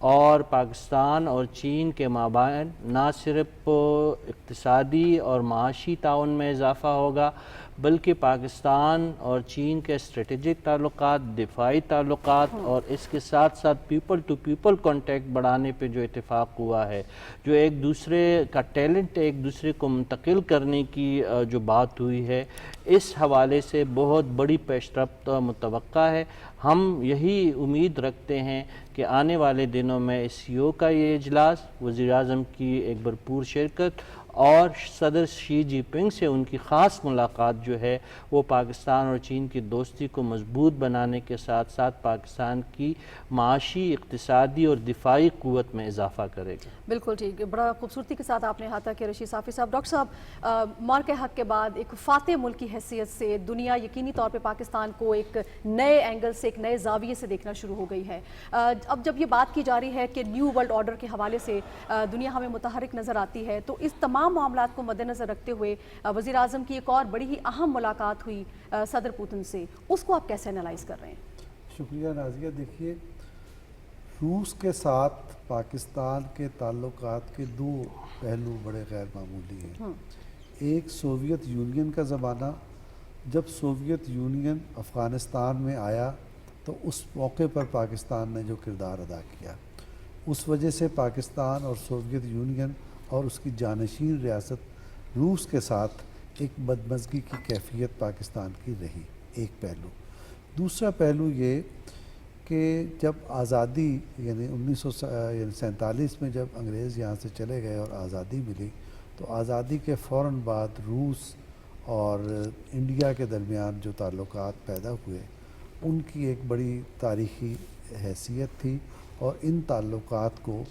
اور پاکستان اور چین کے مابین نہ صرف اقتصادی اور معاشی تعاون میں اضافہ ہوگا بلکہ پاکستان اور چین کے اسٹریٹجک تعلقات، دفاعی تعلقات اور اس کے ساتھ ساتھ پیپل ٹو پیپل کانٹیکٹ بڑھانے پہ جو اتفاق ہوا ہے، جو ایک دوسرے کا ٹیلنٹ ایک دوسرے کو منتقل کرنے کی جو بات ہوئی ہے، اس حوالے سے بہت بڑی پیش رفت متوقع ہے۔ ہم یہی امید رکھتے ہیں کہ آنے والے دنوں میں SCO کا یہ اجلاس، وزیر اعظم کی ایک بھرپور شرکت اور صدر شی جی پنگ سے ان کی خاص ملاقات جو ہے وہ پاکستان اور چین کی دوستی کو مضبوط بنانے کے ساتھ ساتھ پاکستان کی معاشی، اقتصادی اور دفاعی قوت میں اضافہ کرے گا۔ بالکل ٹھیک، بڑا خوبصورتی کے ساتھ آپ نے احاطہ کیا رشید صافی صاحب۔ ڈاکٹر صاحب، مارکے حق کے بعد ایک فاتح ملک کی حیثیت سے دنیا یقینی طور پہ پاکستان کو ایک نئے اینگل سے، ایک نئے زاویے سے دیکھنا شروع ہو گئی ہے۔ اب جب یہ بات کی جا رہی ہے کہ نیو ورلڈ آرڈر کے حوالے سے دنیا ہمیں متحرک نظر آتی ہے، تو اس تمام معاملات کو مد نظر رکھتے ہوئے وزیر اعظم کی ایک اور بڑی ہی اہم ملاقات ہوئی صدر پوتن سے، اس کو آپ کیسے انالائز کر رہے ہیں؟ شکریہ نازیہ۔ دیکھیے، روس کے ساتھ پاکستان کے تعلقات کے دو پہلو بڑے غیر معمولی ہیں۔ ایک سوویت یونین کا زمانہ، جب سوویت یونین افغانستان میں آیا تو اس موقع پر پاکستان نے جو کردار ادا کیا، اس وجہ سے پاکستان اور سوویت یونین اور اس کی جانشین ریاست روس کے ساتھ ایک بدمزگی کی کیفیت پاکستان کی رہی، ایک پہلو۔ دوسرا پہلو یہ کہ جب آزادی یعنی 1947 میں جب انگریز یہاں سے چلے گئے اور آزادی ملی، تو آزادی کے فوراً بعد روس اور انڈیا کے درمیان جو تعلقات پیدا ہوئے ان کی ایک بڑی تاریخی حیثیت تھی، اور ان تعلقات کو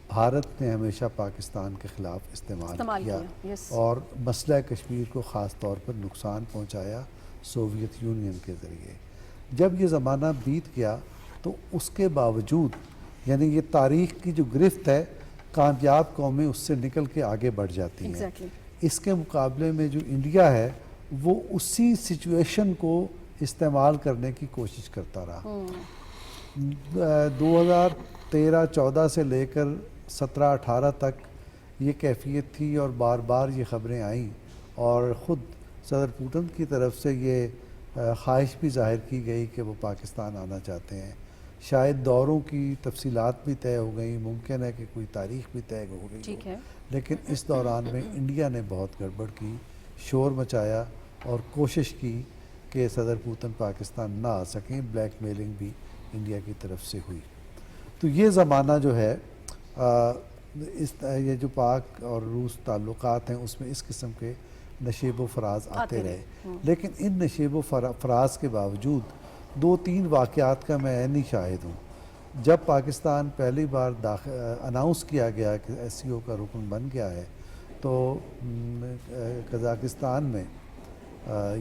بھارت نے ہمیشہ پاکستان کے خلاف استعمال کیا اور مسئلہ کشمیر کو خاص طور پر نقصان پہنچایا سوویت یونین کے ذریعے۔ جب یہ زمانہ بیت گیا تو اس کے باوجود یعنی یہ تاریخ کی جو گرفت ہے، کامیاب قومیں اس سے نکل کے آگے بڑھ جاتی ہیں۔ اس کے مقابلے میں جو انڈیا ہے وہ اسی سچویشن کو استعمال کرنے کی کوشش کرتا رہا۔ 2013-14 سے لے کر 17-18 تک یہ کیفیت تھی، اور بار بار یہ خبریں آئیں، اور خود صدر پوتن کی طرف سے یہ خواہش بھی ظاہر کی گئی کہ وہ پاکستان آنا چاہتے ہیں۔ شاید دوروں کی تفصیلات بھی طے ہو گئیں، ممکن ہے کہ کوئی تاریخ بھی طے ہو گئی ہو، لیکن اس دوران میں انڈیا نے بہت گڑبڑ کی، شور مچایا اور کوشش کی کہ صدر پوتن پاکستان نہ آ سکیں۔ بلیک میلنگ بھی انڈیا کی طرف سے ہوئی۔ تو یہ زمانہ جو ہے یہ جو پاک اور روس تعلقات ہیں اس میں اس قسم کے نشیب و فراز آتے رہے، لیکن ان نشیب و فراز کے باوجود 2-3 واقعات کا میں عینی شاہد ہوں۔ جب پاکستان پہلی بار اناؤنس کیا گیا کہ SCO کا رکن بن گیا ہے، تو قزاقستان میں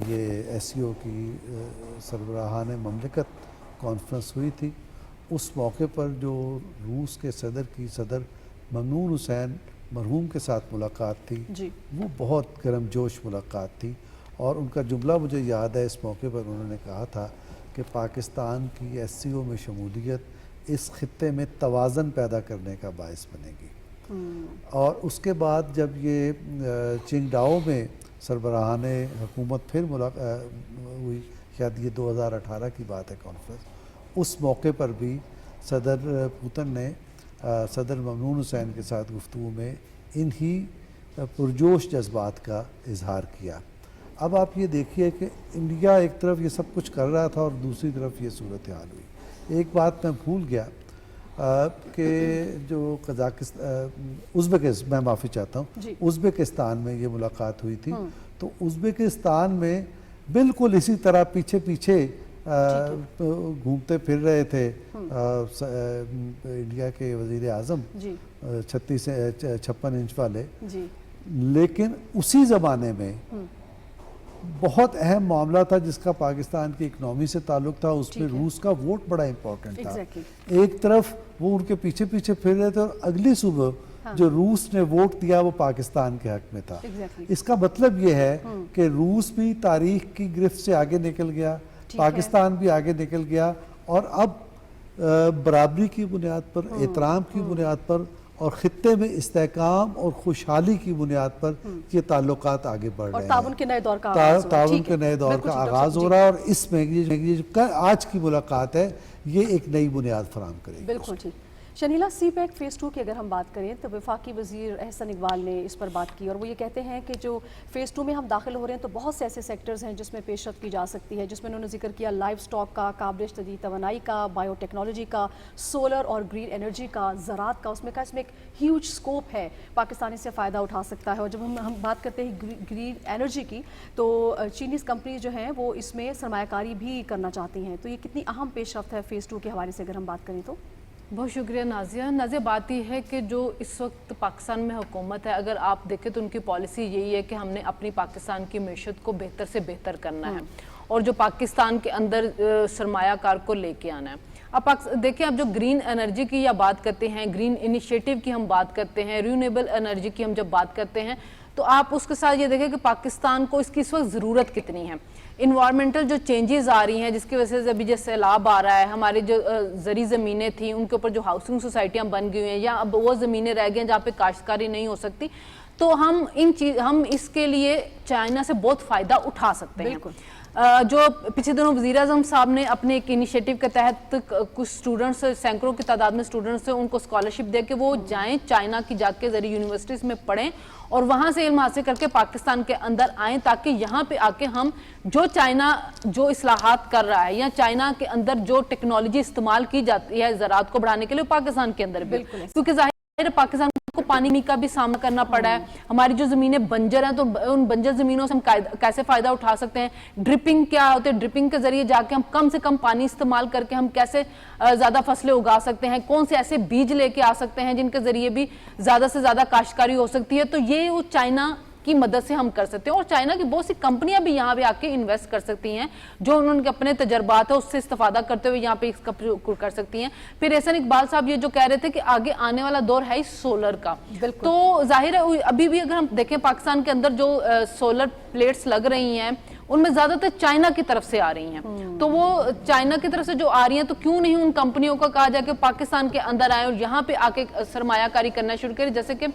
یہ SCO کی سربراہان مملکت کانفرنس ہوئی تھی۔ اس موقع پر جو روس کے صدر ممنون حسین مرحوم کے ساتھ ملاقات تھی، وہ بہت گرم جوش ملاقات تھی، اور ان کا جملہ مجھے یاد ہے۔ اس موقع پر انہوں نے کہا تھا کہ پاکستان کی SCO میں شمولیت اس خطے میں توازن پیدا کرنے کا باعث بنے گی۔ اور اس کے بعد جب یہ چنگڈاؤ میں سربراہان حکومت پھر ہوئی، شاید یہ 2018 کی بات ہے کانفرنس، اس موقع پر بھی صدر پوتن نے صدر ممنون حسین کے ساتھ گفتگو میں انہی پرجوش جذبات کا اظہار کیا۔ اب آپ یہ دیکھیے کہ انڈیا ایک طرف یہ سب کچھ کر رہا تھا اور دوسری طرف یہ صورتحال ہوئی۔ ایک بات میں بھول گیا کہ جو میں معافی چاہتا ہوں، ازبکستان میں یہ ملاقات ہوئی تھی، تو ازبکستان میں بالکل اسی طرح پیچھے پیچھے گھومتے پھر رہے تھے انڈیا کے وزیر اعظم 56 انچ والے، لیکن اسی زمانے میں بہت اہم معاملہ تھا جس کا پاکستان کی اکنامی سے تعلق تھا، اس میں روس کا ووٹ بڑا امپورٹنٹ تھا۔ ایک طرف وہ ان کے پیچھے پیچھے پھر رہے تھے، اور اگلی صبح جو روس نے ووٹ دیا وہ پاکستان کے حق میں تھا۔ اس کا مطلب یہ ہے کہ روس بھی تاریخ کی گرفت سے آگے نکل گیا، پاکستان بھی آگے نکل گیا، اور اب برابری کی بنیاد پر، احترام کی بنیاد پر اور خطے میں استحکام اور خوشحالی کی بنیاد پر یہ تعلقات آگے بڑھ رہے ہیں، اور تعاون کے نئے دور کا آغاز ہو رہا ہے۔ تعاون کے نئے دور کا آغاز ہو رہا ہے، اور اس میں یہ آج کی ملاقات ہے یہ ایک نئی بنیاد فراہم کرے گی۔ بالکل ٹھیک۔ شنیلا، سی پیک فیز 2 کی اگر ہم بات کریں تو وفاقی وزیر احسن اقبال نے اس پر بات کی، اور وہ یہ کہتے ہیں کہ جو فیز 2 میں ہم داخل ہو رہے ہیں تو بہت سے ایسے سیکٹرز ہیں جس میں پیش رفت کی جا سکتی ہے، جس میں انہوں نے ذکر کیا لائف سٹاک کا، قابل تجدید توانائی کا، بائیو ٹیکنالوجی کا، سولر اور گرین انرجی کا، زراعت کا۔ اس میں ایک ہیوج سکوپ ہے، پاکستان اس سے فائدہ اٹھا سکتا ہے۔ اور جب ہم بات کرتے ہیں گرین انرجی کی تو چینیز کمپنیز جو ہیں وہ اس میں سرمایہ کاری بھی کرنا چاہتی ہیں، تو یہ کتنی اہم پیش رفت ہے فیز 2 کے حوالے سے اگر ہم بات کریں تو؟ بہت شکریہ نازیہ۔ نازیہ، بات یہ ہے کہ جو اس وقت پاکستان میں حکومت ہے، اگر آپ دیکھیں تو ان کی پالیسی یہی ہے کہ ہم نے اپنی پاکستان کی معیشت کو بہتر سے بہتر کرنا ہے اور جو پاکستان کے اندر سرمایہ کار کو لے کے آنا ہے۔ اب دیکھیں، اب جو گرین انرجی کی یا بات کرتے ہیں، گرین انیشیٹو کی ہم بات کرتے ہیں، رینیویبل انرجی کی ہم جب بات کرتے ہیں تو آپ اس کے ساتھ یہ دیکھیں کہ پاکستان کو اس کی اس وقت ضرورت کتنی ہے۔ انوائرمنٹل جو چینجز آ رہی ہیں جس کی وجہ سے ابھی جو سیلاب آ رہا ہے، ہماری جو زرعی زمینیں تھیں ان کے اوپر جو ہاؤسنگ سوسائٹیاں بن گئی ہیں یا اب وہ زمینیں رہ گئی ہیں جہاں پہ کاشتکاری نہیں ہو سکتی، تو ہم اس کے لیے چائنا سے بہت فائدہ اٹھا سکتے ہیں۔ جو پچھلے دنوں وزیر اعظم صاحب نے اپنے ایک انیشیٹو کے تحت کچھ سٹوڈنٹس، سینکڑوں کی تعداد میں سٹوڈنٹس ہیں، ان کو اسکالرشپ دے کے وہ جائیں چائنا کی جا کے زرعی یونیورسٹیز میں پڑھیں اور وہاں سے علم حاصل کر کے پاکستان کے اندر آئیں، تاکہ یہاں پہ آ کے ہم جو چائنا جو اصلاحات کر رہا ہے یا چائنا کے اندر جو ٹیکنالوجی استعمال کی جاتی ہے زراعت کو بڑھانے کے لیے پاکستان کے اندر بھی، کیونکہ ظاہر ہے پاکستان کو پانی کا بھی سامنا کرنا پڑا ہے۔ ہماری جو زمینیں بنجر ہیں تو ان بنجر زمینوں سے ہم کیسے فائدہ اٹھا سکتے ہیں، ڈرپنگ کیا ہوتے ہیں، ڈرپنگ کے ذریعے جا کے ہم کم سے کم پانی استعمال کر کے ہم کیسے زیادہ فصلیں اگا سکتے ہیں، کون سے ایسے بیج لے کے آ سکتے ہیں جن کے ذریعے بھی زیادہ سے زیادہ کاشتکاری ہو سکتی ہے، تو یہ وہ چائنا کی مدد سے ہم کر سکتے ہیں۔ اور چائنا کی بہت سی کمپنیاں بھی یہاں پہ آ کے انویسٹ کر سکتی ہیں، جو انہوں نے اپنے تجربات ہے اس سے استفادہ کرتے ہوئے یہاں پہ اس کا کر سکتی ہیں۔ پھر احسن اقبال صاحب یہ جو کہہ رہے تھے کہ آگے آنے والا دور ہے سولر کا، تو ظاہر ہے ابھی بھی اگر ہم دیکھیں پاکستان کے اندر جو سولر پلیٹس لگ رہی ہیں ان میں زیادہ تر چائنا کی طرف سے آ رہی ہیں، تو وہ چائنا کی طرف سے جو آ رہی ہیں تو کیوں نہیں ان کمپنیوں کا کہا جائے کہ پاکستان کے اندر آئیں اور یہاں پہ آ کے سرمایہ کاری کرنا شروع کریں۔ جیسے کہ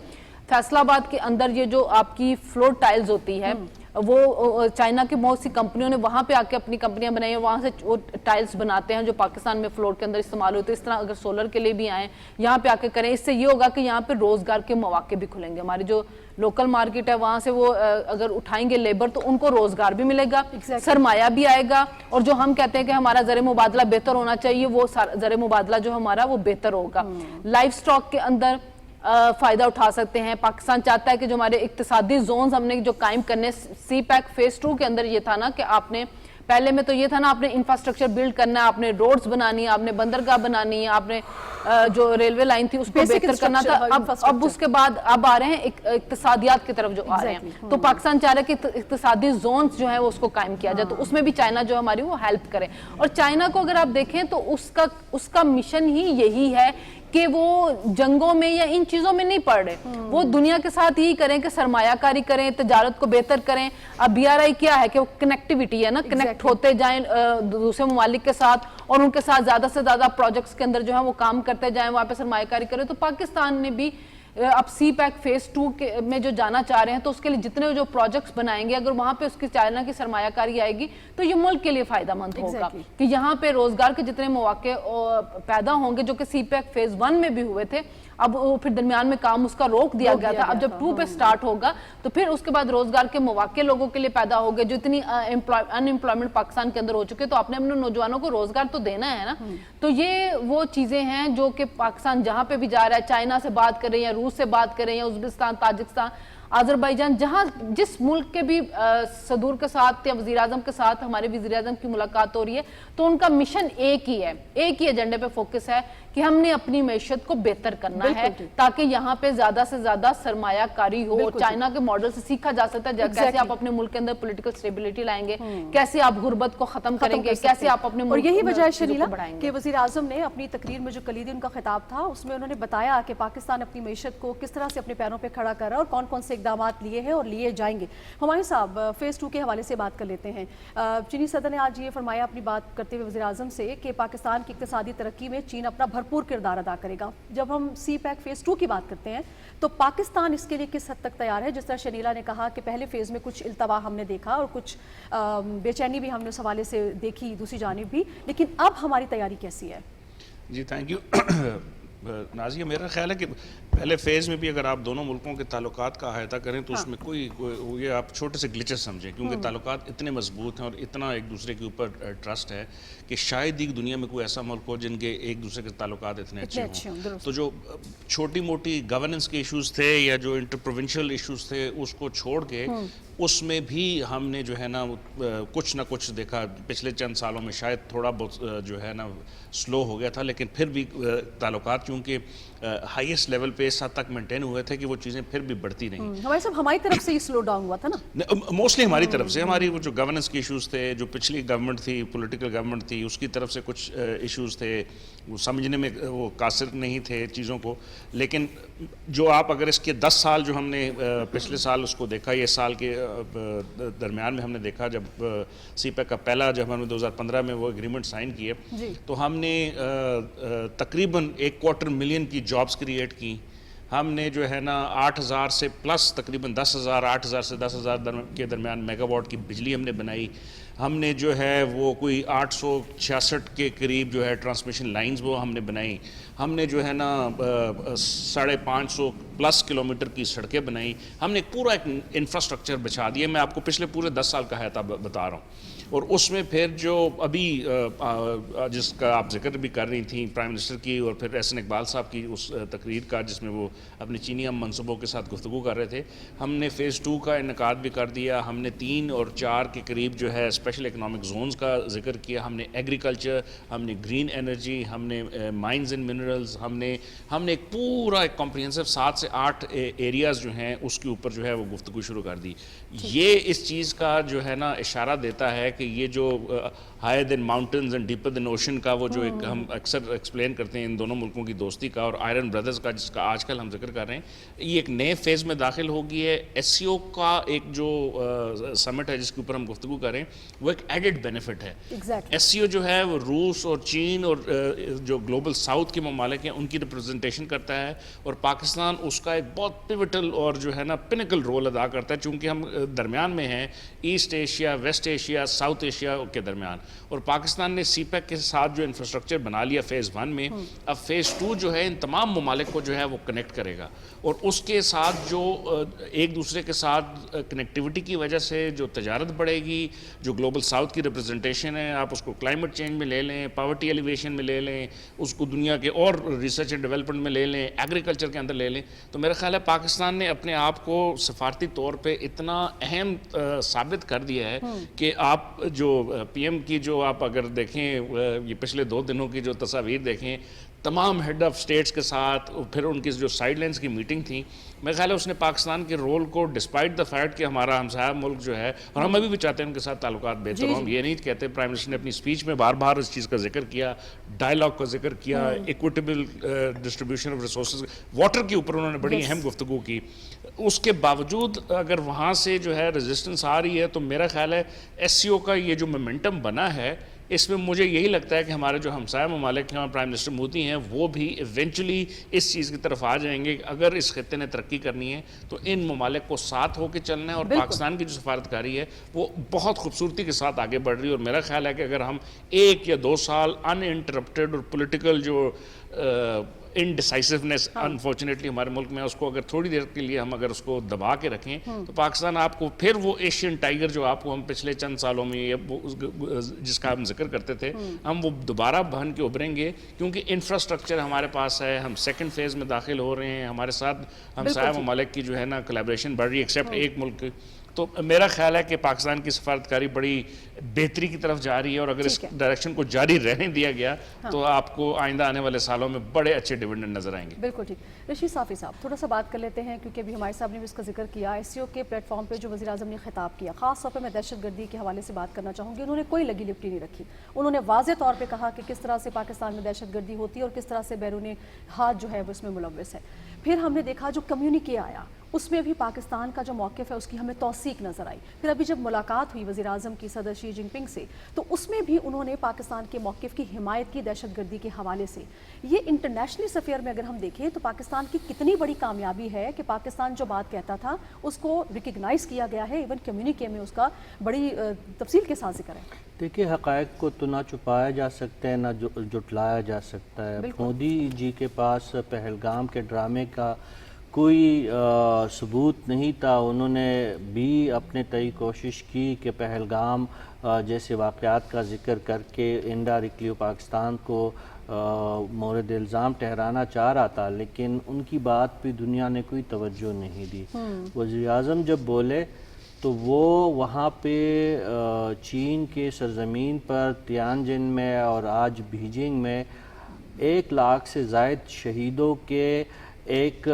فیصل آباد کے اندر یہ جو آپ کی فلور ٹائلز ہوتی ہے وہ چائنا کی بہت سی کمپنیوں نے وہاں پہ آ کے اپنی کمپنیاں بنائی ہیں، وہاں سے وہ ٹائلز بناتے ہیں جو پاکستان میں فلور کے اندر استعمال ہوتے ہیں۔ اس طرح اگر سولر کے لیے بھی آئیں یہاں پہ آ کے کریں، اس سے یہ ہوگا کہ یہاں پہ روزگار کے مواقع بھی کھلیں گے۔ ہماری جو لوکل مارکیٹ ہے وہاں سے وہ اگر اٹھائیں گے لیبر تو ان کو روزگار بھی ملے گا، سرمایہ بھی آئے گا، اور جو ہم کہتے ہیں کہ ہمارا زر مبادلہ بہتر ہونا چاہیے وہ زر مبادلہ جو ہمارا وہ بہتر ہوگا۔ لائف سٹاک کے اندر فائدہ اٹھا سکتے ہیں۔ پاکستان چاہتا ہے کہ جو ہمارے اقتصادی زونز ہم نے جو قائم کرنے، سی پیک فیز 2 کے اندر یہ تھا نا کہ آپ نے پہلے میں تو یہ تھا نا آپ نے انفراسٹرکچر بلڈ کرنا ہے، آپ نے روڈز بنانی ہے، آپ نے بندرگاہ بنانی ہے، آپ نے جو ریلوے لائن تھی اس کو بہتر کرنا تھا۔ اب اس کے بعد اب آ رہے ہیں اقتصادیات کی طرف جو آ رہے ہیں، تو پاکستان چاہ رہا ہے کہ اقتصادی زونز جو ہیں وہ اس کو قائم کیا جائے، تو اس میں بھی چائنا جو ہماری وہ ہیلپ کرے۔ اور چائنا کو اگر آپ دیکھیں تو اس کا مشن ہی یہی ہے کہ وہ جنگوں میں یا ان چیزوں میں نہیں پڑ رہے، وہ دنیا کے ساتھ یہی کریں کہ سرمایہ کاری کریں، تجارت کو بہتر کریں۔ اب BRI کیا ہے کہ وہ کنیکٹیویٹی ہے نا، کنیکٹ ہوتے جائیں دوسرے ممالک کے ساتھ اور ان کے ساتھ زیادہ سے زیادہ پروجیکٹس کے اندر جو ہے وہ کام کرتے جائیں، وہاں پہ سرمایہ کاری کریں۔ تو پاکستان نے بھی اب سی پیک فیز 2 میں جو جانا چاہ رہے ہیں تو اس کے لیے جتنے جو پروجیکٹس بنائیں گے اگر وہاں پہ اس کی چائنا کی سرمایہ کاری آئے گی تو یہ ملک کے لیے فائدہ مند ہوگا کہ یہاں پہ روزگار کے جتنے مواقع پیدا ہوں گے جو کہ سی پیک فیز 1 میں بھی ہوئے تھے، اب پھر درمیان میں کام اس کا روک دیا گیا تھا، اب جب 2 پہ سٹارٹ ہوگا تو پھر اس کے بعد روزگار کے مواقع لوگوں کے لیے پیدا ہوگے۔ جو اتنی ان امپلائمنٹ پاکستان کے اندر ہو چکے تو آپ نے اپنے نوجوانوں کو روزگار تو دینا ہے نا، تو یہ وہ چیزیں ہیں جو کہ پاکستان جہاں پہ بھی جا رہا ہے، چائنا سے بات کریں یا روس سے بات کریں یا ازبکستان، تاجکستان، آذربائیجان، جہاں جس ملک کے بھی صدور کے ساتھ یا وزیراعظم کے ساتھ ہمارے وزیراعظم کی ملاقات ہو رہی ہے تو ان کا مشن ایک ہی ہے، ایک ہی ایجنڈے پہ فوکس ہے کہ ہم نے اپنی معیشت کو بہتر کرنا ہے تاکہ یہاں پہ زیادہ سے زیادہ سرمایہ کاری ہو۔ چائنا کے ماڈل سے سیکھا جا سکتا ہے کیسے آپ اپنے ملک کے اندر پولیٹیکل سٹیبلٹی لائیں گے، کیسے آپ غربت کو ختم کریں گے، کیسے آپ اپنے اور یہی وجہ ہے شنیلا کہ وزیر اعظم نے اپنی تقریر میں جو کلیدی ان کا خطاب تھا اس میں انہوں نے بتایا کہ پاکستان اپنی معیشت کو کس طرح سے اپنے پیروں پہ کھڑا کر رہا ہے اور کون کون سے اقدامات لیے ہیں اور لیے جائیں گے. ہمایوں صاحب, فیز 2 کے حوالے سے بات کر لیتے ہیں. چینی صدر نے آج یہ فرمایا اپنی بات کرتے ہوئے وزیر اعظم سے کہ پاکستان کی اقتصادی ترقی میں چین اپنا بھرپور کردار ادا کرے گا. جب ہم سی پیک فیز 2 کی بات کرتے ہیں تو پاکستان اس کے لیے کس حد تک تیار ہے؟ جس طرح شنیلا نے کہا کہ پہلے فیز میں کچھ التوا ہم نے دیکھا اور کچھ بے چینی بھی ہم نے اس حوالے سے دیکھی دوسری جانب بھی, لیکن اب ہماری تیاری کیسی ہے؟ جی تھینک یو نازیہ. میرا خیال ہے کہ پہلے فیز میں بھی اگر آپ دونوں ملکوں کے تعلقات کا احاطہ کریں تو اس میں کوئی یہ آپ چھوٹے سے گلچز سمجھیں, کیونکہ تعلقات اتنے مضبوط ہیں اور اتنا ایک دوسرے کے اوپر ٹرسٹ ہے کہ شاید ہی دنیا میں کوئی ایسا ملک ہو جن کے ایک دوسرے کے تعلقات اتنے اچھے ہوں. تو جو چھوٹی موٹی گورننس کے ایشوز تھے یا جو انٹر پروونشل ایشوز تھے اس کو چھوڑ کے اس میں بھی ہم نے جو ہے نا کچھ نہ کچھ دیکھا. پچھلے چند سالوں میں شاید تھوڑا بہت جو ہے نا سلو ہو گیا تھا, لیکن پھر بھی تعلقات چونکہ ہائیسٹ لیول پہ اس حد تک مینٹین ہوئے تھے کہ وہ چیزیں پھر بھی بڑھتی نہیں. ہمارے صاحب ہماری طرف سے یہ سلو ڈاؤن ہوا تھا نا, موسٹلی ہماری طرف سے. ہماری وہ جو گورننس کے ایشوز تھے, جو پچھلی گورنمنٹ تھی, پولیٹیکل گورنمنٹ تھی, اس کی طرف سے کچھ ایشوز تھے, وہ سمجھنے میں وہ قاصر نہیں تھے چیزوں کو. لیکن جو آپ اگر اس کے 10 سال جو ہم نے پچھلے سال اس کو دیکھا, یہ سال کے درمیان میں ہم نے دیکھا جب سی پیک کا پہلا جب ہم نے 2015 میں وہ اگریمنٹ سائن کیے تو ہم نے تقریباً 250,000 کی جابز کریٹ کی. ہم نے جو ہے نا 8,000 سے پلس تقریباً 10,000 8,000 سے 10,000 کے درمیان میگا واٹ کی بجلی ہم نے بنائی. ہم نے جو ہے وہ کوئی 866 کے قریب جو ہے ٹرانسمیشن لائنز وہ ہم نے بنائی. ہم نے جو ہے نا 550 پلس کلومیٹر کی سڑکیں بنائی. ہم نے پورا ایک انفراسٹرکچر بچھا دیا. میں آپ کو پچھلے پورے 10 سال کا احاطہ بتا رہا ہوں. اور اس میں پھر جو ابھی جس کا آپ ذکر بھی کر رہی تھیں پرائم منسٹر کی اور پھر احسن اقبال صاحب کی اس تقریر کا جس میں وہ اپنی چینی ہم منصوبوں کے ساتھ گفتگو کر رہے تھے, ہم نے فیز 2 کا انعقاد بھی کر دیا. ہم نے 3 اور 4 کے قریب جو ہے اسپیشل اکنامک زونز کا ذکر کیا. ہم نے ایگریکلچر, ہم نے گرین انرجی, ہم نے مائنز اینڈ منرلز, ہم نے ایک پورا ایک کمپریہنسو 7 سے 8 ایریاز جو ہیں اس کے اوپر جو ہے وہ گفتگو شروع کر دی. یہ اس چیز کا جو ہے نا اشارہ دیتا ہے کہ یہ جو higher than mountains and deeper than ocean کا وہ جو ایک ہم اکثر ایکسپلین کرتے ہیں ان دونوں ملکوں کی دوستی کا اور آئرن بردرز کا جس کا آج کل ہم ذکر کر رہے ہیں, یہ ایک نئے فیز میں داخل ہو گئی ہے. ایس سی او کا ایک جو سمٹ ہے جس کے اوپر ہم گفتگو کریں وہ ایک ایڈڈ بینیفٹ ہے. ایس سی او جو ہے وہ روس اور چین اور جو گلوبل ساؤتھ کے ممالک ہیں ان کی ریپرزنٹیشن کرتا ہے اور پاکستان اس کا ایک بہت پیوٹل اور جو ہے نا پینیکل رول ادا کرتا ہے چونکہ ہم درمیان میں ہیں East Asia, West Asia, South Asia کے درمیان. اور پاکستان نے سی پیک کے ساتھ جو انفراسٹرکچر بنا لیا فیز 1 میں, اب فیز 2 جو ہے ان تمام ممالک کو جو ہے وہ کنیکٹ کرے گا اور اس کے ساتھ جو ایک دوسرے کے ساتھ کنیکٹیوٹی کی وجہ سے جو تجارت بڑھے گی, جو گلوبل ساؤتھ کی ریپرزنٹیشن ہے, آپ اس کو کلائمیٹ چینج میں لے لیں, پاورٹی ایلیویشن میں لے لیں, اس کو دنیا کے اور ریسرچ اینڈ ڈیولپمنٹ میں لے لیں, ایگریکلچر کے اندر لے لیں, تو میرا خیال ہے پاکستان نے اپنے آپ کو سفارتی طور پہ اتنا اہم ثابت کر دیا ہے کہ آپ جو پی ایم کی جو آپ اگر دیکھیں یہ پچھلے 2 دنوں کی جو تصاویر دیکھیں تمام ہیڈ آف سٹیٹس کے ساتھ, پھر ان کی جو سائیڈ لائنز کی میٹنگ تھی, میرے خیال ہے اس نے پاکستان کے رول کو ڈسپائٹ دا فیکٹ کہ ہمارا ہمسایہ ملک جو ہے اور ہم ابھی بھی چاہتے ہیں ان کے ساتھ تعلقات بہتر ہوں. ہم یہ نہیں کہتے, پرائم منسٹر نے اپنی اسپیچ میں بار بار اس چیز کا ذکر کیا, ڈائلاگ کا ذکر کیا, equitable distribution of resources, water کے اوپر انہوں نے بڑی اہم گفتگو کی. اس کے باوجود اگر وہاں سے جو ہے ریزسٹنس آ رہی ہے تو میرا خیال ہے ایس سی او کا یہ جو مومنٹم بنا ہے اس میں مجھے یہی لگتا ہے کہ ہمارے جو ہمسایہ ممالک ہیں اور پرائم منسٹر مودی ہیں وہ بھی ایونچولی اس چیز کی طرف آ جائیں گے. اگر اس خطے نے ترقی کرنی ہے تو ان ممالک کو ساتھ ہو کے چلنا ہے اور پاکستان کی جو سفارتکاری ہے وہ بہت خوبصورتی کے ساتھ آگے بڑھ رہی ہے. اور میرا خیال ہے کہ اگر ہم 1 یا 2 سال ان انٹرپٹیڈ اور پولیٹیکل جو انڈیسائسونیس انفارچونیٹلی ہمارے ملک میں اس کو اگر تھوڑی دیر کے لیے ہم اگر اس کو دبا کے رکھیں تو پاکستان آپ کو پھر وہ ایشین ٹائیگر جو آپ کو ہم پچھلے چند سالوں میں جس کا ہم ذکر کرتے تھے ہم وہ دوبارہ بہن کے ابھریں گے کیونکہ انفراسٹرکچر ہمارے پاس ہے. ہم سیکنڈ فیز میں داخل ہو رہے ہیں, ہمارے ساتھ ہمسایہ ممالک کی جو ہے نا کولیبریشن بڑھ رہی ہے ایکسیپٹ ایک ملک. تو میرا خیال ہے کہ پاکستان کی سفارتکاری بڑی بہتری کی طرف جا رہی ہے اور اگر اس ڈائریکشن کو جاری رہنے دیا گیا تو آپ کو آئندہ آنے والے سالوں میں بڑے اچھے ڈیویڈنڈ نظر آئیں گے. بالکل ٹھیک. رشید صافی صاحب تھوڑا سا بات کر لیتے ہیں کیونکہ ابھی ہمارے صاحب نے بھی اس کا ذکر کیا. ایس سی او کے پلیٹ فارم پہ جو وزیر اعظم نے خطاب کیا, خاص طور پہ میں دہشت گردی کے حوالے سے بات کرنا چاہوں گی. انہوں نے کوئی لگی لپٹی نہیں رکھی. انہوں نے واضح طور پہ کہا کہ کس طرح سے پاکستان میں دہشت گردی ہوتی ہے اور کس طرح سے بیرونی ہاتھ جو ہے وہ اس میں ملوث ہے. پھر ہم نے دیکھا جو کمیونیکے آیا اس میں بھی پاکستان کا جو موقف ہے اس کی ہمیں توثیق نظر آئی. پھر ابھی جب ملاقات ہوئی وزیر اعظم کی صدر شی جن پنگ سے تو اس میں بھی انہوں نے پاکستان کے موقف کی حمایت کی دہشت گردی کے حوالے سے. یہ انٹرنیشنل سفیر میں اگر ہم دیکھیں تو پاکستان کی کتنی بڑی کامیابی ہے کہ پاکستان جو بات کہتا تھا اس کو ریکگنائز کیا گیا ہے, ایون کمیونیکے میں اس کا بڑی تفصیل کے ساتھ ذکر ہے. دیکھیے حقائق کو تو نہ چھپایا جا سکتا ہے نہ جٹلایا جا سکتا ہے. مودی جی کے پاس پہلگام کے ڈرامے کا کوئی ثبوت نہیں تھا. انہوں نے بھی اپنے تئیں کوشش کی کہ پہلگام جیسے واقعات کا ذکر کر کے انڈائریکٹلی پاکستان کو مورد الزام ٹھہرانا چاہ رہا تھا, لیکن ان کی بات پہ دنیا نے کوئی توجہ نہیں دی. وزیر اعظم جب بولے تو وہ وہاں پہ چین کے سرزمین پر تیانجن میں اور آج بیجنگ میں 1 لاکھ سے زائد شہیدوں کے ایک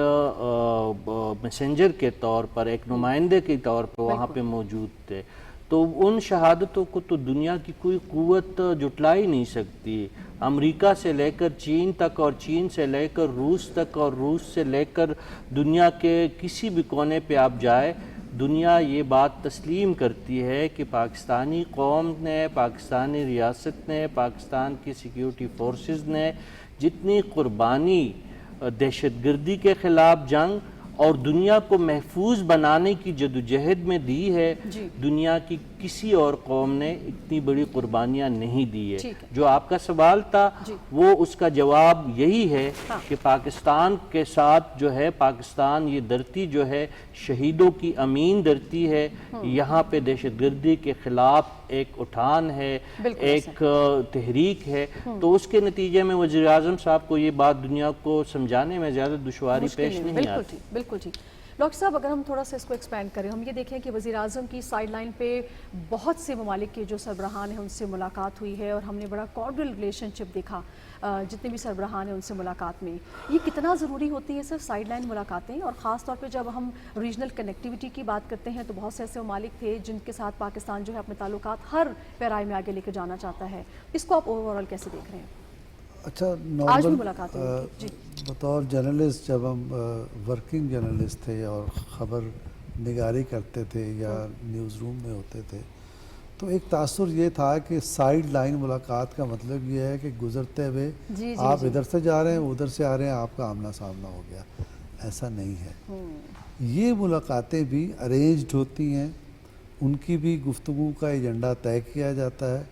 میسنجر کے طور پر, ایک نمائندے کے طور پر وہاں پہ موجود تھے. تو ان شہادتوں کو تو دنیا کی کوئی قوت جٹلا ہی نہیں سکتی. امریکہ سے لے کر چین تک اور چین سے لے کر روس تک اور روس سے لے کر دنیا کے کسی بھی کونے پہ آپ جائے, دنیا یہ بات تسلیم کرتی ہے کہ پاکستانی قوم نے, پاکستانی ریاست نے, پاکستان کی سیکیورٹی فورسز نے جتنی قربانی دہشت گردی کے خلاف جنگ اور دنیا کو محفوظ بنانے کی جدوجہد میں دی ہے, دنیا کی کسی اور قوم نے اتنی بڑی قربانیاں نہیں دی ہے. جو آپ کا سوال تھا وہ اس کا جواب یہی ہے کہ پاکستان کے ساتھ جو ہے, پاکستان یہ دھرتی جو ہے شہیدوں کی امین دھرتی ہے. یہاں پہ دہشت گردی کے خلاف ایک اٹھان ہے, ایک تحریک ہے. تو اس کے نتیجے میں وزیر اعظم صاحب کو یہ بات دنیا کو سمجھانے میں زیادہ دشواری پیش نہیں آتی. بالکل ٹھیک. ڈاکٹر صاحب اگر ہم تھوڑا سا اس کو ایکسپینڈ کریں, ہم یہ دیکھیں کہ وزیر اعظم کی سائیڈ لائن پہ بہت سے ممالک کے جو سربراہان ہیں ان سے ملاقات ہوئی ہے اور ہم نے بڑا کارڈل ریلیشن شپ دیکھا جتنے بھی سربراہان ہیں ان سے ملاقات میں. یہ کتنا ضروری ہوتی ہے صرف سائیڈ لائن ملاقاتیں, اور خاص طور پہ جب ہم ریجنل کنیکٹیوٹی کی بات کرتے ہیں تو بہت سے ایسے ممالک تھے جن کے ساتھ پاکستان جو ہے اپنے تعلقات ہر پیرائی میں آگے لے کے جانا چاہتا ہے. اس کو آپ اوور آل کیسے دیکھ رہے ہیں؟ اچھا, آج بھی ملاقات ہوئی تھی. بطور جرنلسٹ جب ہم ورکنگ جرنلسٹ تھے اور خبر نگاری کرتے تھے یا نیوز روم میں ہوتے تھے تو ایک تاثر یہ تھا کہ سائیڈ لائن ملاقات کا مطلب یہ ہے کہ گزرتے ہوئے آپ ادھر سے جا رہے ہیں, ادھر سے آ رہے ہیں, آپ کا آمنا سامنا ہو گیا. ایسا نہیں ہے. یہ ملاقاتیں بھی ارینجڈ ہوتی ہیں, ان کی بھی گفتگو کا ایجنڈا طے کیا جاتا ہے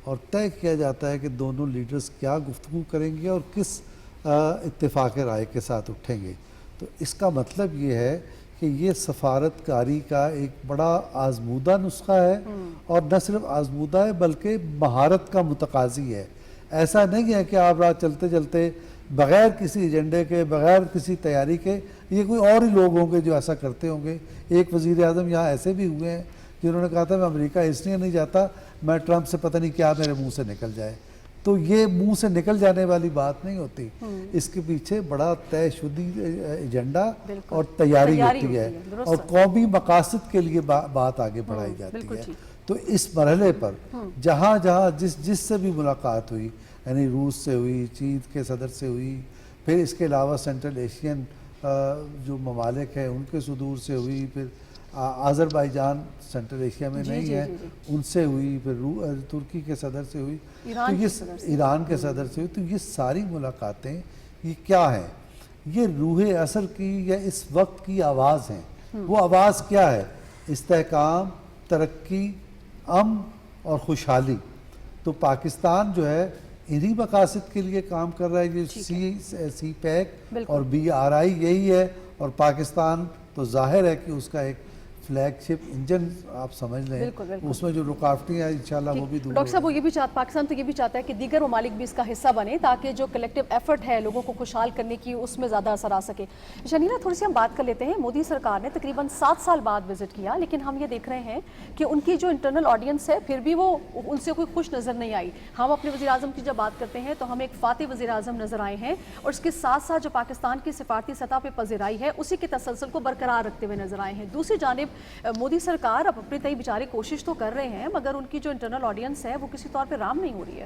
اور طے کیا جاتا ہے کہ دونوں لیڈرز کیا گفتگو کریں گے اور کس اتفاق رائے کے ساتھ اٹھیں گے. تو اس کا مطلب یہ ہے کہ یہ سفارت کاری کا ایک بڑا آزمودہ نسخہ ہے, اور نہ صرف آزمودہ ہے بلکہ مہارت کا متقاضی ہے. ایسا نہیں ہے کہ آپ رات چلتے چلتے بغیر کسی ایجنڈے کے, بغیر کسی تیاری کے, یہ کوئی اور ہی لوگ ہوں گے جو ایسا کرتے ہوں گے. ایک وزیر اعظم یہاں ایسے بھی ہوئے ہیں جنہوں نے کہا تھا میں امریکہ اس لیے نہیں جاتا, میں ٹرمپ سے پتہ نہیں کیا میرے منہ سے نکل جائے. تو یہ منہ سے نکل جانے والی بات نہیں ہوتی, اس کے پیچھے بڑا طے شدی ایجنڈا اور تیاری ہوتی ہے, اور قومی مقاصد کے لیے بات آگے بڑھائی جاتی ہے. تو اس مرحلے پر جہاں جہاں جس سے بھی ملاقات ہوئی, یعنی روس سے ہوئی, چین کے صدر سے ہوئی, پھر اس کے علاوہ سینٹرل ایشین جو ممالک ہیں ان کے صدور سے ہوئی, پھر آذربائیجان سینٹرل ایشیا میں نہیں ہے ان سے ہوئی, پھر ترکی کے صدر سے ہوئی, ایران کے صدر سے ہوئی. تو یہ ساری ملاقاتیں یہ کیا ہیں؟ یہ روح اثر کی یا اس وقت کی آواز ہیں. وہ آواز کیا ہے؟ استحکام, ترقی, امن اور خوشحالی. تو پاکستان جو ہے انہی مقاصد کے لیے کام کر رہا ہے. یہ سی پیک اور BRI یہی ہے, اور پاکستان تو ظاہر ہے کہ اس کا ایک فلیگ شپ انجن آپ سمجھ لیں, اس میں جو رکاوٹیں ہیں انشاءاللہ وہ بھی دور. ڈاکٹر صاحب وہ یہ بھی چاہتا, پاکستان تو یہ بھی چاہتا ہے کہ دیگر ممالک بھی اس کا حصہ بنے تاکہ جو کلیکٹیو ایفرٹ ہے لوگوں کو خوشحال کرنے کی اس میں زیادہ اثر آ سکے. شنینا تھوڑی سی ہم بات کر لیتے ہیں. مودی سرکار نے تقریباً 7 سال بعد وزٹ کیا, لیکن ہم یہ دیکھ رہے ہیں کہ ان کی جو انٹرنل آڈینس ہے پھر بھی وہ ان سے کوئی خوش نظر نہیں آئی. ہم اپنے وزیر اعظم کی جب بات کرتے ہیں تو ہم ایک فاتح وزیر اعظم نظر آئے ہیں, اور اس کے ساتھ ساتھ جو پاکستان کی سفارتی سطح پہ پذیرائی ہے اسی کے تسلسل کو برقرار رکھتے ہوئے نظر آئے ہیں. دوسری جانب مودی سرکار اب اپنے تئی بیچارے کوشش تو کر رہے ہیں, مگر ان کی جو انٹرنل آڈینس ہے وہ کسی طور پہ رام نہیں ہو رہی ہے.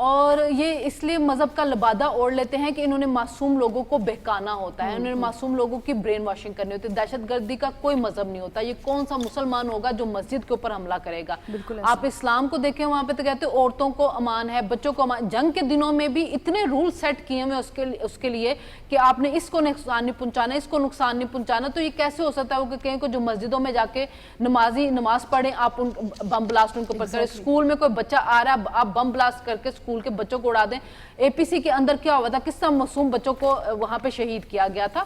اور یہ اس لیے مذہب کا لبادہ اوڑھ لیتے ہیں کہ انہوں نے معصوم لوگوں کو بہکانا ہوتا ہے, انہوں نے معصوم لوگوں کی برین واشنگ کرنی ہوتی ہے. دہشت گردی کا کوئی مذہب نہیں ہوتا. یہ کون سا مسلمان ہوگا جو مسجد کے اوپر حملہ کرے گا؟ آپ اسلام کو دیکھیں, وہاں پہ تو کہتے ہیں عورتوں کو امان ہے, بچوں کو امان. جنگ کے دنوں میں بھی اتنے رول سیٹ کیے ہوئے اس کے لیے کہ آپ نے اس کو نقصان نہیں پہنچانا, اس کو نقصان نہیں پہنچانا. تو یہ کیسے ہو سکتا ہے کہ کہیں کو جو مسجدوں میں جا کے نمازی نماز پڑھیں, آپ ان بم بلاسٹ ان کو پر کریں. اسکول میں کوئی بچہ آ رہا ہے, آپ بم بلاسٹ کر کے اسکول کے بچوں کو اڑا دیں. اے پی سی کے اندر کیا ہوا تھا, کس طرح معصوم بچوں کو وہاں پہ شہید کیا گیا تھا.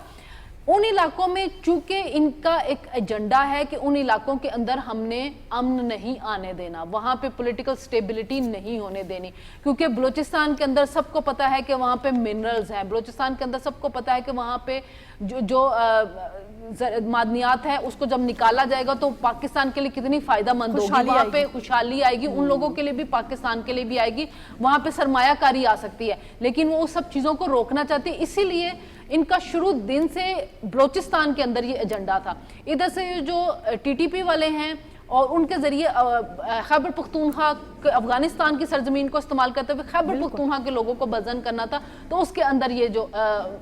ان علاقوں میں چونکہ ان کا ایک ایجنڈا ہے کہ ان علاقوں کے اندر ہم نے امن نہیں آنے دینا, وہاں پہ پولیٹیکل سٹیبلٹی نہیں ہونے دینی, کیونکہ بلوچستان کے اندر سب کو پتا ہے کہ وہاں پہ منرلز ہیں, بلوچستان کے اندر سب کو پتا ہے کہ وہاں پہ جو معدنیات ہے اس کو جب نکالا جائے گا تو پاکستان کے لیے کتنی فائدہ مند ہوگی, وہاں پہ خوشحالی آئے گی, ان لوگوں کے لیے بھی پاکستان کے لیے بھی آئے گی, وہاں پہ سرمایہ کاری آ سکتی ہے. لیکن وہ سب چیزوں کو روکنا چاہتی ہے, اسی لیے ان کا شروع دن سے بلوچستان کے اندر یہ ایجنڈا تھا. ادھر سے جو ٹی ٹی پی والے ہیں اور ان کے ذریعے خیبر پختونخوا افغانستان کی سرزمین کو استعمال کرتے ہوئے خیبر پختونخوا کے لوگوں کو بدزن کرنا تھا, تو اس کے اندر یہ جو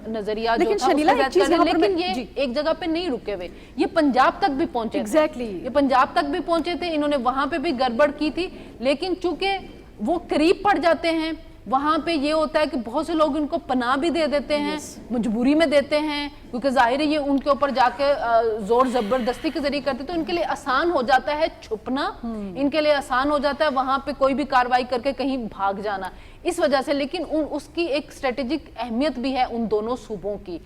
نظریہ جو تھا, لیکن یہ ایک جگہ پہ نہیں رکے ہوئے, یہ پنجاب تک بھی پہنچے تھے. یہ پنجاب تک بھی پہنچے تھے, انہوں نے وہاں پہ بھی گڑبڑ کی تھی. لیکن چونکہ وہ قریب پڑ جاتے ہیں, وہاں پہ یہ ہوتا ہے کہ بہت سے لوگ ان کو پناہ بھی دے دیتے ہیں, مجبوری میں دیتے ہیں, کیونکہ ظاہر ہے یہ ان کے اوپر جا کے زور زبردستی کے ذریعے کرتے, تو ان کے لیے آسان ہو جاتا ہے چھپنا, ان کے لیے آسان ہو جاتا ہے وہاں پہ کوئی بھی کاروائی کر کے کہیں بھاگ جانا اس وجہ سے. لیکن اس کی ایک اسٹریٹجک اہمیت بھی ہے ان دونوں صوبوں کی,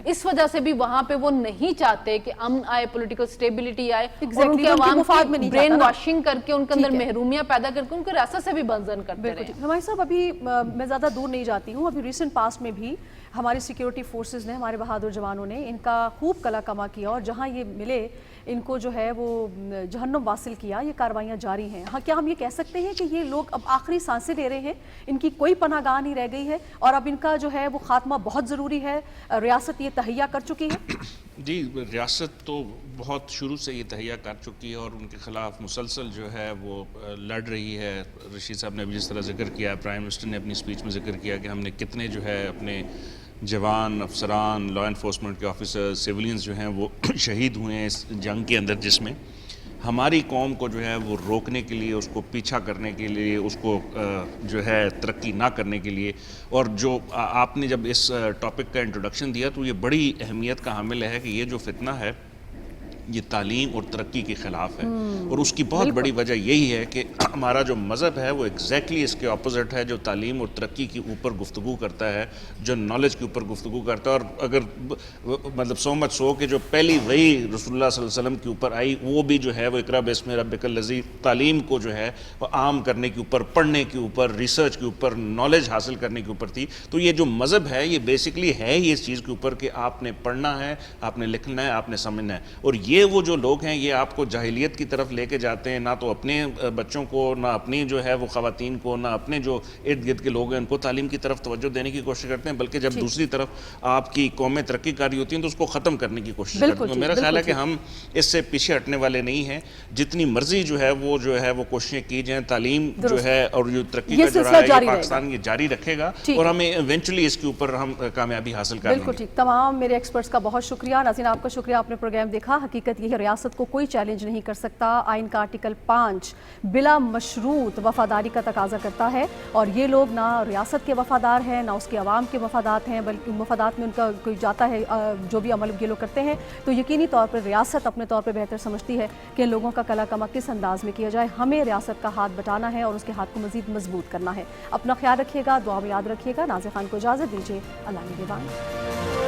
اس وجہ سے بھی وہاں پہ وہ نہیں چاہتے کہ امن آئے, پولیٹیکل سٹیبلٹی آئے, اور ان کے عوام کی برین واشنگ کر کے ان کے اندر محرومیاں پیدا کر کے ان کو ریاست سے بھی بنزن کرتے رہے. ہمارے صاحب ابھی میں زیادہ دور نہیں جاتی ہوں, ابھی ریسنٹ پاسٹ میں بھی ہماری سیکیورٹی فورسز نے, ہمارے بہادر جوانوں نے ان کا خوب کلا کما کیا, اور جہاں یہ ملے ان کو جو ہے وہ جہنم واصل کیا. یہ کاروائیاں جاری ہیں. ہاں, کیا ہم یہ کہہ سکتے ہیں کہ یہ لوگ اب آخری سانسیں لے رہے ہیں, ان کی کوئی پناہ گاہ نہیں رہ گئی ہے, اور اب ان کا جو ہے وہ خاتمہ بہت ضروری ہے, ریاست یہ تہیہ کر چکی ہے؟ جی, ریاست تو بہت شروع سے یہ تہیہ کر چکی ہے اور ان کے خلاف مسلسل جو ہے وہ لڑ رہی ہے. رشید صاحب نے ابھی جس طرح ذکر کیا, پرائم منسٹر نے اپنی اسپیچ میں ذکر کیا کہ ہم نے کتنے جو ہے اپنے جوان, افسران, لا انفورسمنٹ کے آفیسر, سیولینز جو ہیں وہ شہید ہوئے ہیں اس جنگ کے اندر, جس میں ہماری قوم کو جو ہے وہ روکنے کے لیے, اس کو پیچھا کرنے کے لیے, اس کو جو ہے ترقی نہ کرنے کے لیے. اور جو آپ نے جب اس ٹاپک کا انٹروڈکشن دیا تو یہ بڑی اہمیت کا حامل ہے کہ یہ جو فتنہ ہے یہ تعلیم اور ترقی کے خلاف ہے, اور اس کی بہت بڑی وجہ یہی ہے کہ ہمارا جو مذہب ہے وہ ایگزیکٹلی اس کے اپوزٹ ہے, جو تعلیم اور ترقی کے اوپر گفتگو کرتا ہے, جو نالج کے اوپر گفتگو کرتا ہے. اور اگر مطلب سو مچ سو کہ جو پہلی وہی رسول اللہ صلی اللہ علیہ وسلم کے اوپر آئی وہ بھی جو ہے وہ اقرا باسم ربک الذی, تعلیم کو جو ہے وہ عام کرنے کے اوپر, پڑھنے کے اوپر, ریسرچ کے اوپر, نالج حاصل کرنے کے اوپر تھی. تو یہ جو مذہب ہے یہ بیسکلی ہے ہی اس چیز کے اوپر کہ آپ نے پڑھنا ہے, آپ نے لکھنا ہے, آپ نے سمجھنا ہے. اور یہ وہ جو لوگ ہیں یہ آپ کو جاہلیت کی طرف لے کے جاتے ہیں, نہ تو اپنے بچوں کو, نہ اپنی جو ہے وہ خواتین کو, نہ اپنے جو ارد گرد کے لوگ ہیں ان کو تعلیم کی طرف توجہ دینے کی کوشش کرتے ہیں, بلکہ جب دوسری طرف آپ کی قومیں ترقی کاری ہوتی ہیں تو اس کو ختم کرنے کی کوشش کرتے ہیں. میرا خیال ہے کہ ہم اس سے پیچھے ہٹنے والے نہیں ہیں, جتنی مرضی جو ہے وہ کوششیں کی جائیں, تعلیم جو ہے اور جو ترقی کا جو ہے یہ پاکستان یہ جاری رکھے گا, اور ہمیں ایونچولی اس کے اوپر ہم کامیابی حاصل کر لیں گے. بالکل ٹھیک. تمام میرے ایکسپرٹس کا بہت شکریہ. ناظرین آپ کا شکریہ, آپ نے پروگرام دیکھا. حقیقت یہ ہے ریاست کو کوئی چیلنج نہیں کر سکتا. آئین کا آرٹیکل 5 بلا مشروط وفاداری کا تقاضا کرتا ہے, اور یہ لوگ نہ ریاست کے وفادار ہیں نہ اس کے عوام کے وفادات ہیں, بلکہ مفادات میں ان کا کوئی جاتا ہے. جو بھی عمل یہ لوگ کرتے ہیں تو یقینی طور پر ریاست اپنے طور پہ بہتر سمجھتی ہے کہ لوگوں کا کلا کما کس انداز میں کیا جائے. ہمیں ریاست کا ہاتھ بٹانا ہے اور اس کے ہاتھ کو مزید مضبوط کرنا ہے. اپنا خیال رکھیے گا, دعا میں یاد رکھیے گا. ناظر خان کو اجازت دیجیے. اللہ نگہبان.